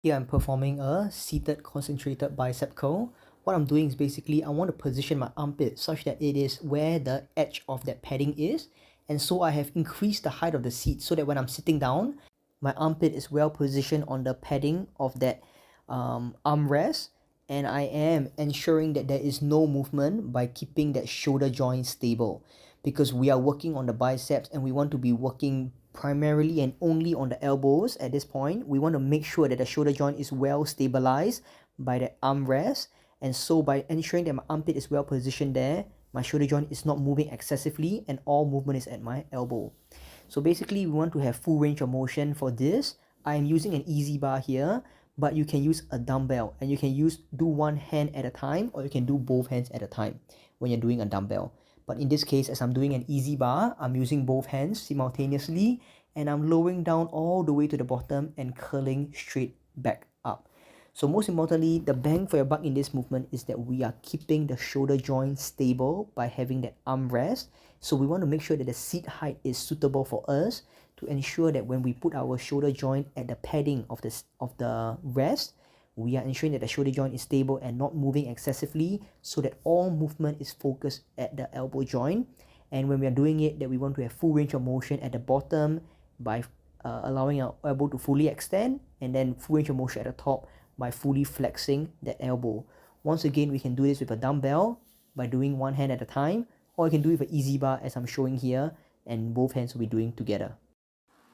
Here I'm performing a seated concentrated bicep curl. What I'm doing is basically I want to position my armpit such that it is where the edge of that padding is. And so I have increased the height of the seat so that when I'm sitting down, my armpit is well positioned on the padding of that armrest. And I am ensuring that there is no movement by keeping that shoulder joint stable, because we are working on the biceps and we want to be working primarily and only on the elbows at this point. We want to make sure that the shoulder joint is well stabilized by the armrest. And so by ensuring that my armpit is well positioned there, my shoulder joint is not moving excessively and all movement is at my elbow. So basically we want to have full range of motion for this. I am using an easy bar here, but you can use a dumbbell and you can do one hand at a time, or you can do both hands at a time when you're doing a dumbbell. But in this case, as I'm doing an easy bar, I'm using both hands simultaneously and I'm lowering down all the way to the bottom and curling straight back up. So most importantly, the bang for your buck in this movement is that we are keeping the shoulder joint stable by having that armrest. So we want to make sure that the seat height is suitable for us to ensure that when we put our shoulder joint at the padding of the rest, we are ensuring that the shoulder joint is stable and not moving excessively, so that all movement is focused at the elbow joint. And when we are doing it, that we want to have full range of motion at the bottom by allowing our elbow to fully extend, and then full range of motion at the top by fully flexing that elbow. Once again, we can do this with a dumbbell by doing one hand at a time, or you can do it with an easy bar as I'm showing here, and both hands will be doing together.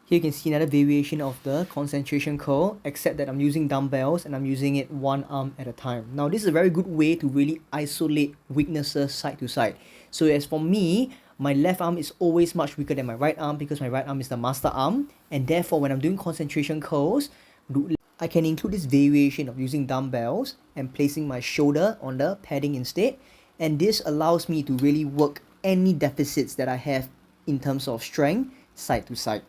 Here you can see another variation of the concentration curl, except that I'm using dumbbells and I'm using it one arm at a time. Now this is a very good way to really isolate weaknesses side to side. So as for me, my left arm is always much weaker than my right arm because my right arm is the master arm, and therefore when I'm doing concentration curls, I can include this variation of using dumbbells and placing my shoulder on the padding instead, and this allows me to really work any deficits that I have in terms of strength side to side.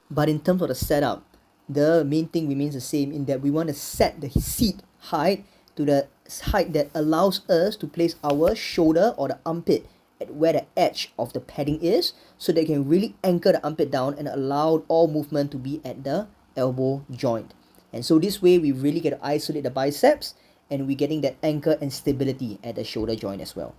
But in terms of the setup, the main thing remains the same, in that we want to set the seat height to the height that allows us to place our shoulder or the armpit at where the edge of the padding is, so they can really anchor the armpit down and allow all movement to be at the elbow joint. And so this way we really get to isolate the biceps, and we're getting that anchor and stability at the shoulder joint as well.